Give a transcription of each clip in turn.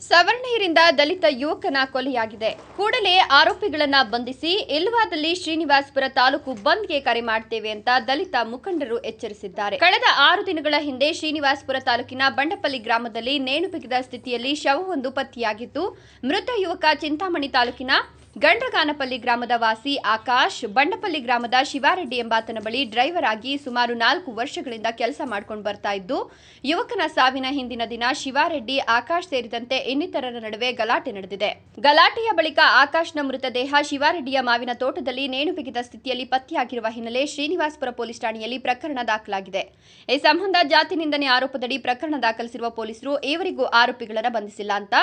ಸವರ್ಣೀಯರಿಂದ ದಲಿತ ಯುವಕನ ಕೊಲೆಯಾಗಿದೆ. ಕೂಡಲೇ ಆರೋಪಿಗಳನ್ನ ಬಂಧಿಸಿ, ಇಲ್ಲವಾದಲ್ಲಿ ಶ್ರೀನಿವಾಸಪುರ ತಾಲೂಕು ಬಂದ್ಗೆ ಕರೆ ಮಾಡ್ತೇವೆ ಅಂತ ದಲಿತ ಮುಖಂಡರು ಎಚ್ಚರಿಸಿದ್ದಾರೆ. ಕಳೆದ 6 ದಿನಗಳ ಹಿಂದೆ ಶ್ರೀನಿವಾಸಪುರ ತಾಲೂಕಿನ ಬಂಡಪಲ್ಲಿ ಗ್ರಾಮದಲ್ಲಿ ನೇಣು ಬಿಗಿದ ಸ್ಥಿತಿಯಲ್ಲಿ ಶವವೊಂದು ಪತ್ತೆಯಾಗಿತ್ತು. ಮೃತ ಯುವಕ ಚಿಂತಾಮಣಿ ತಾಲೂಕಿನ ಗಂಡ್ರಗಾನಪಲ್ಲಿ ಗ್ರಾಮದ ವಾಸಿ ಆಕಾಶ್ ಬಂಡಪಲ್ಲಿ ಗ್ರಾಮದ ಶಿವಾರೆಡ್ಡಿ ಎಂಬಾತನ ಬಳಿ ಡ್ರೈವರ್ ಆಗಿ ಸುಮಾರು 4 ವರ್ಷಗಳಿಂದ ಕೆಲಸ ಮಾಡಿಕೊಂಡು ಬರ್ತಾ ಇದ್ದು, ಯುವಕನ ಸಾವಿನ ಹಿಂದಿನ ದಿನ ಶಿವಾರೆಡ್ಡಿ, ಆಕಾಶ್ ಸೇರಿದಂತೆ ಇನ್ನಿತರರ ನಡುವೆ ಗಲಾಟೆ ನಡೆದಿದೆ. ಗಲಾಟೆಯ ಬಳಿಕ ಆಕಾಶ್ನ ಮೃತದೇಹ ಶಿವಾರೆಡ್ಡಿಯ ಮಾವಿನ ತೋಟದಲ್ಲಿ ನೇಣು ಬಿಗಿದ ಸ್ಥಿತಿಯಲ್ಲಿ ಪತ್ತೆಯಾಗಿರುವ ಹಿನ್ನೆಲೆ ಶ್ರೀನಿವಾಸಪುರ ಪೊಲೀಸ್ ಠಾಣೆಯಲ್ಲಿ ಪ್ರಕರಣ ದಾಖಲಾಗಿದೆ. ಈ ಸಂಬಂಧ ಜಾತಿ ನಿಂದನೆ ಆರೋಪದಡಿ ಪ್ರಕರಣ ದಾಖಲಿಸಿರುವ ಪೊಲೀಸರು ಈವರೆಗೂ ಆರೋಪಿಗಳನ್ನು ಬಂಧಿಸಿಲ್ಲ ಅಂತ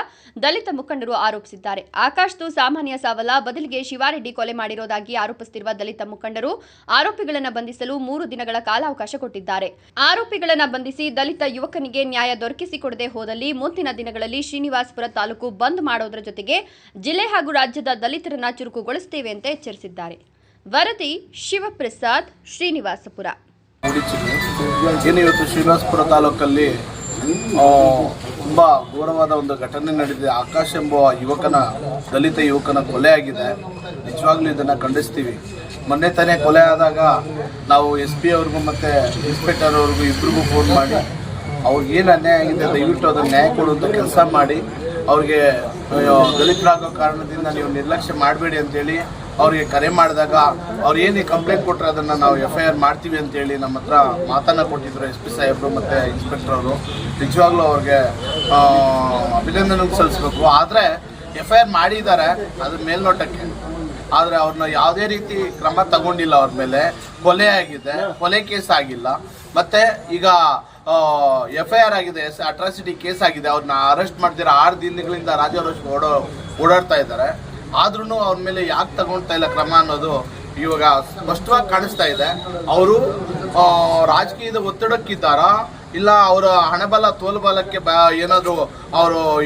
ದಲಿತ ಮುಖಂಡರು ಆರೋಪಿಸಿದ್ದಾರೆ. ಆಕಾಶ್ದು ಸಾಮಾನ್ಯ ಸಾವಲ್ಲ, ಬದಲಿಗೆ ಶಿವಾರೆಡ್ಡಿ ಕೊಲೆ ಮಾಡಿರೋದಾಗಿ ಆರೋಪಿಸುತ್ತಿರುವ ದಲಿತ ಮುಖಂಡರು ಆರೋಪಿಗಳನ್ನು ಬಂಧಿಸಲು 3 ದಿನಗಳ ಕಾಲಾವಕಾಶ ಕೊಟ್ಟಿದ್ದಾರೆ. ಆರೋಪಿಗಳನ್ನು ಬಂಧಿಸಿ ದಲಿತ ಯುವಕನಿಗೆ ನ್ಯಾಯ ದೊರಕಿಸಿಕೊಡದೆ ಹೋದಲ್ಲಿ ಮುಂದಿನ ದಿನಗಳಲ್ಲಿ ಶ್ರೀನಿವಾಸಪುರ ತಾಲೂಕು ಬಂದ್ ಮಾಡೋದರ ಜೊತೆಗೆ ಜಿಲ್ಲೆ ಹಾಗೂ ರಾಜ್ಯದ ದಲಿತರನ್ನ ಚುರುಕುಗೊಳಿಸುತ್ತೇವೆ ಅಂತ ಎಚ್ಚರಿಸಿದ್ದಾರೆ. ವರದಿ ಶಿವಪ್ರಸಾದ್, ಶ್ರೀನಿವಾಸಪುರ. ಇವತ್ತು ಶ್ರೀನಿವಾಸಪುರ ತಾಲೂಕಲ್ಲಿ ತುಂಬಾ ಘೋರವಾದ ಒಂದು ಘಟನೆ ನಡೆದಿದೆ. ಆಕಾಶ್ ಎಂಬ ದಲಿತ ಯುವಕನ ಕೊಲೆ ಆಗಿದೆ. ನಿಜವಾಗ್ಲೂ ಇದನ್ನು ಖಂಡಿಸ್ತೀವಿ. ಮೊನ್ನೆ ತಾನೇ ಕೊಲೆ ಆದಾಗ ನಾವು SP ಅವ್ರಿಗೂ ಮತ್ತು ಇನ್ಸ್ಪೆಕ್ಟರ್ ಅವ್ರಿಗೂ ಇಬ್ಬರಿಗೂ ಫೋನ್ ಮಾಡಿ ಅವ್ರಿಗೆ ಏನು ಅನ್ಯಾಯ ಆಗಿದೆ ದಯವಿಟ್ಟು ಅದನ್ನು ನ್ಯಾಯ ಕೊಡುವಂಥ ಕೆಲಸ ಮಾಡಿ, ಅವ್ರಿಗೆ ದಲಿತರಾಗೋ ಕಾರಣದಿಂದ ನೀವು ನಿರ್ಲಕ್ಷ್ಯ ಮಾಡಬೇಡಿ ಅಂತೇಳಿ ಅವ್ರಿಗೆ ಕರೆ ಮಾಡಿದಾಗ ಅವ್ರು ಏನು ಕಂಪ್ಲೇಂಟ್ ಕೊಟ್ಟರೆ ಅದನ್ನು ನಾವು FIR ಮಾಡ್ತೀವಿ ಅಂತೇಳಿ ನಮ್ಮ ಹತ್ರ ಮಾತನ್ನು ಕೊಟ್ಟಿದ್ರು SP ಸಾಹೇಬರು ಮತ್ತು ಇನ್ಸ್ಪೆಕ್ಟರ್ ಅವರು. ನಿಜವಾಗ್ಲೂ ಅವ್ರಿಗೆ ಅಭಿನಂದನೆ ಸಲ್ಲಿಸಬೇಕು. ಆದರೆ FIR ಮಾಡಿದ್ದಾರೆ ಅದ್ರ ಮೇಲ್ನೋಟಕ್ಕೆ, ಆದರೆ ಅವ್ರನ್ನ ಯಾವುದೇ ರೀತಿ ಕ್ರಮ ತಗೊಂಡಿಲ್ಲ. ಅವ್ರ ಮೇಲೆ ಕೊಲೆ ಆಗಿದೆ, ಕೊಲೆ ಕೇಸ್ ಆಗಿಲ್ಲ. ಮತ್ತು ಈಗ FIR ಆಗಿದೆ, ಅಟ್ರಾಸಿಟಿ ಕೇಸ್ ಆಗಿದೆ. ಅವ್ರನ್ನ ಅರೆಸ್ಟ್ ಮಾಡ್ದಿರ 6 ದಿನಗಳಿಂದ ರಾಜಾರೋಷ್ ಓಡಾಡ್ತಾ ಇದ್ದಾರೆ. ಆದ್ರೂ ಅವ್ರ ಮೇಲೆ ಯಾಕೆ ತಗೊಳ್ತಾ ಇಲ್ಲ ಕ್ರಮ ಅನ್ನೋದು ಇವಾಗ ಸ್ಪಷ್ಟವಾಗಿ ಕಾಣಿಸ್ತಾ ಇದೆ. ಅವರು ರಾಜಕೀಯದ ಒತ್ತಡಕ್ಕಿದ್ದಾರಾ, ಇಲ್ಲ ಅವರ ಹಣಬಲ ತೋಲ್ಬಲಕ್ಕೆ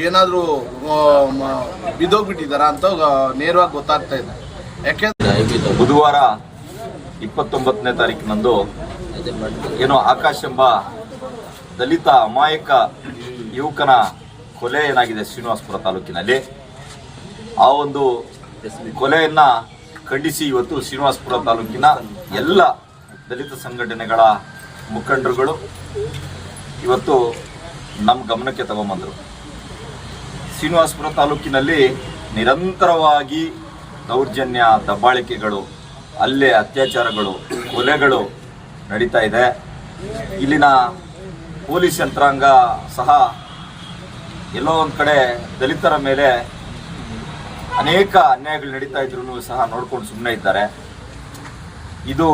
ಏನಾದರೂ ಬಿದ್ದೋಗ್ಬಿಟ್ಟಿದ್ದಾರಾ ಅಂತ ನೇರವಾಗಿ ಗೊತ್ತಾಗ್ತಾ ಇದೆ. ಯಾಕೆಂದ್ರೆ ಬುಧವಾರ 29ನೇ ತಾರೀಕಿನಂದು ಆಕಾಶ್ ಎಂಬ ದಲಿತ ಅಮಾಯಕ ಯುವಕನ ಕೊಲೆ ಏನಾಗಿದೆ ಶ್ರೀನಿವಾಸಪುರ ತಾಲೂಕಿನಲ್ಲಿ, ಆ ಒಂದು ಕೊಲೆಯನ್ನ ಖಂಡಿಸಿ ಇವತ್ತು ಶ್ರೀನಿವಾಸಪುರ ತಾಲೂಕಿನ ಎಲ್ಲ ದಲಿತ ಸಂಘಟನೆಗಳ ಮುಖಂಡರುಗಳು ಇವತ್ತು ನಮ್ಮ ಗಮನಕ್ಕೆ ತಗೊಂಬಂದರು. ಶ್ರೀನಿವಾಸಪುರ ತಾಲೂಕಿನಲ್ಲಿ ನಿರಂತರವಾಗಿ ದೌರ್ಜನ್ಯ, ದಬ್ಬಾಳಿಕೆಗಳು, ಹಲ್ಲೆ, ಅತ್ಯಾಚಾರಗಳು, ಕೊಲೆಗಳು ನಡೀತಾ ಇದೆ. ಇಲ್ಲಿನ ಪೊಲೀಸ್ ಯಂತ್ರಾಂಗ ಸಹ ಎಲ್ಲೋ ಒಂದು ಕಡೆ ದಲಿತರ ಮೇಲೆ ಅನೇಕ ಅನ್ಯಾಯಗಳು ನಡೀತಾ ಇದ್ರೂ ಸಹ ನೋಡ್ಕೊಂಡು ಸುಮ್ಮನೆ ಇದ್ದಾರೆ. ಇದು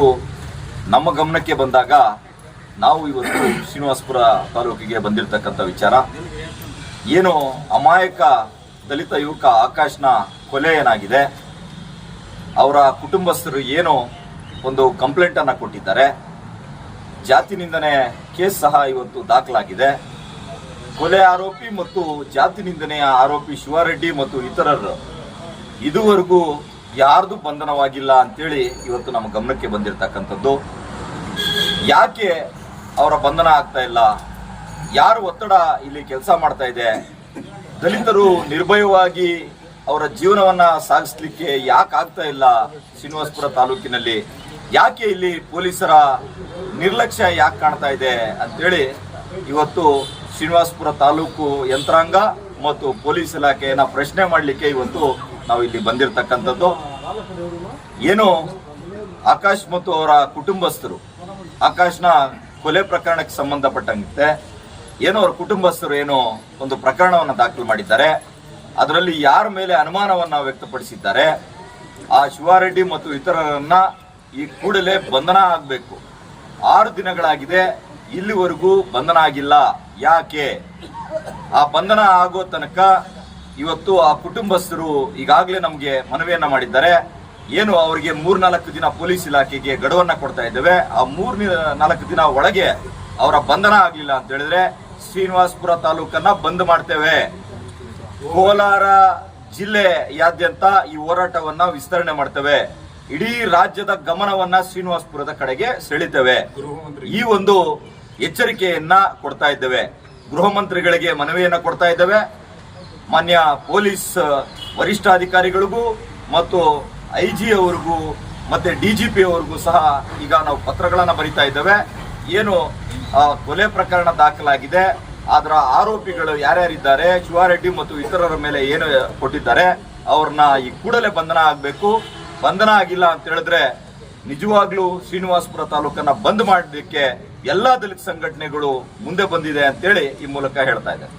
ನಮ್ಮ ಗಮನಕ್ಕೆ ಬಂದಾಗ ನಾವು ಇವತ್ತು ಶ್ರೀನಿವಾಸಪುರ ತಾಲೂಕಿಗೆ ಬಂದಿರತಕ್ಕಂಥ ವಿಚಾರ ಏನು, ಅಮಾಯಕ ದಲಿತ ಯುವಕ ಆಕಾಶ್ನ ಕೊಲೆ ಏನಾಗಿದೆ, ಅವರ ಕುಟುಂಬಸ್ಥರು ಏನು ಒಂದು ಕಂಪ್ಲೇಂಟನ್ನು ಕೊಟ್ಟಿದ್ದಾರೆ. ಜಾತಿ ನಿಂದನೆ ಕೇಸ್ ಸಹ ಇವತ್ತು ದಾಖಲಾಗಿದೆ. ಕೊಲೆ ಆರೋಪಿ ಮತ್ತು ಜಾತಿ ನಿಂದನೆಯ ಆರೋಪಿ ಶಿವಾರೆಡ್ಡಿ ಮತ್ತು ಇತರರು ಇದುವರೆಗೂ ಯಾರ್ದು ಬಂಧನವಾಗಿಲ್ಲ ಅಂತೇಳಿ ಇವತ್ತು ನಮ್ಮ ಗಮನಕ್ಕೆ ಬಂದಿರತಕ್ಕಂಥದ್ದು. ಯಾಕೆ ಅವರ ಬಂಧನ ಆಗ್ತಾ ಇಲ್ಲ, ಯಾರು ಒತ್ತಡ ಇಲ್ಲಿ ಕೆಲಸ ಮಾಡ್ತಾ ಇದೆ, ದಲಿತರು ನಿರ್ಭಯವಾಗಿ ಅವರ ಜೀವನವನ್ನ ಸಾಗಿಸ್ಲಿಕ್ಕೆ ಯಾಕೆ ಆಗ್ತಾ ಇಲ್ಲ ಶ್ರೀನಿವಾಸಪುರ ತಾಲೂಕಿನಲ್ಲಿ, ಯಾಕೆ ಇಲ್ಲಿ ಪೊಲೀಸರ ನಿರ್ಲಕ್ಷ್ಯ ಯಾಕೆ ಕಾಣ್ತಾ ಇದೆ ಅಂತೇಳಿ ಇವತ್ತು ಶ್ರೀನಿವಾಸಪುರ ತಾಲೂಕು ಯಂತ್ರಾಂಗ ಮತ್ತು ಪೊಲೀಸ್ ಇಲಾಖೆಯನ್ನ ಪ್ರಶ್ನೆ ಮಾಡಲಿಕ್ಕೆ ಇವತ್ತು ನಾವು ಇಲ್ಲಿ ಬಂದಿರತಕ್ಕಂಥದ್ದು. ಏನು ಆಕಾಶ್ ಮತ್ತು ಅವರ ಕುಟುಂಬಸ್ಥರು ಆಕಾಶ್ನ ಕೊಲೆ ಪ್ರಕರಣಕ್ಕೆ ಸಂಬಂಧಪಟ್ಟಂತೆ ಏನೋ ಅವ್ರ ಕುಟುಂಬಸ್ಥರು ಏನೋ ಒಂದು ಪ್ರಕರಣವನ್ನು ದಾಖಲು ಮಾಡಿದ್ದಾರೆ. ಅದರಲ್ಲಿ ಯಾರ ಮೇಲೆ ಅನುಮಾನವನ್ನ ವ್ಯಕ್ತಪಡಿಸಿದ್ದಾರೆ, ಆ ಶಿವಾರೆಡ್ಡಿ ಮತ್ತು ಇತರರನ್ನ ಈ ಕೂಡಲೇ ಬಂಧನ ಆಗಬೇಕು. 6 ದಿನಗಳಾಗಿದೆ, ಇಲ್ಲಿವರೆಗೂ ಬಂಧನ ಆಗಿಲ್ಲ. ಯಾಕೆ? ಆ ಬಂಧನ ಆಗೋ ತನಕ ಇವತ್ತು ಆ ಕುಟುಂಬಸ್ಥರು ಈಗಾಗಲೇ ನಮಗೆ ಮನವಿಯನ್ನ ಮಾಡಿದ್ದಾರೆ. ಏನು ಅವರಿಗೆ 3-4 ದಿನ ಪೊಲೀಸ್ ಇಲಾಖೆಗೆ ಗಡುವನ್ನ ಕೊಡ್ತಾ ಇದ್ದೇವೆ. ಆ 3-4 ದಿನ ಒಳಗೆ ಅವರ ಬಂಧನ ಆಗಲಿಲ್ಲ ಅಂತ ಹೇಳಿದ್ರೆ ಶ್ರೀನಿವಾಸಪುರ ತಾಲೂಕನ್ನ ಬಂದ್ ಮಾಡ್ತೇವೆ. ಕೋಲಾರ ಜಿಲ್ಲೆಯಾದ್ಯಂತ ಈ ಹೋರಾಟವನ್ನ ವಿಸ್ತರಣೆ ಮಾಡ್ತೇವೆ. ಇಡೀ ರಾಜ್ಯದ ಗಮನವನ್ನ ಶ್ರೀನಿವಾಸಪುರದ ಕಡೆಗೆ ಸೆಳಿತೇವೆ. ಈ ಒಂದು ಎಚ್ಚರಿಕೆಯನ್ನ ಕೊಡ್ತಾ ಇದ್ದೇವೆ. ಗೃಹ ಮಂತ್ರಿಗಳಿಗೆ ಮನವಿಯನ್ನ ಕೊಡ್ತಾ ಇದ್ದೇವೆ. ಮಾನ್ಯ ಪೊಲೀಸ್ ವರಿಷ್ಠಾಧಿಕಾರಿಗಳಿಗೂ ಮತ್ತು IG ಅವರಿಗೂ ಮತ್ತೆ DGP ಅವರಿಗೂ ಸಹ ಈಗ ನಾವು ಪತ್ರಗಳನ್ನು ಬರಿತಾ ಇದ್ದೇವೆ. ಏನು ಕೊಲೆ ಪ್ರಕರಣ ದಾಖಲಾಗಿದೆ, ಅದರ ಆರೋಪಿಗಳು ಯಾರ್ಯಾರಿದ್ದಾರೆ, ಶಿವಾರೆಡ್ಡಿ ಮತ್ತು ಇತರರ ಮೇಲೆ ಏನು ಕೊಟ್ಟಿದ್ದಾರೆ ಅವ್ರನ್ನ ಈ ಕೂಡಲೇ ಬಂಧನ ಆಗಬೇಕು. ಬಂಧನ ಆಗಿಲ್ಲ ಅಂತ ಹೇಳಿದ್ರೆ ನಿಜವಾಗ್ಲೂ ಶ್ರೀನಿವಾಸಪುರ ತಾಲೂಕನ್ನ ಬಂದ್ ಮಾಡಲಿಕ್ಕೆ ಎಲ್ಲಾ ದಲಿತ ಸಂಘಟನೆಗಳು ಮುಂದೆ ಬಂದಿದೆ ಅಂತೇಳಿ ಈ ಮೂಲಕ ಹೇಳ್ತಾ ಇದ್ದಾರೆ.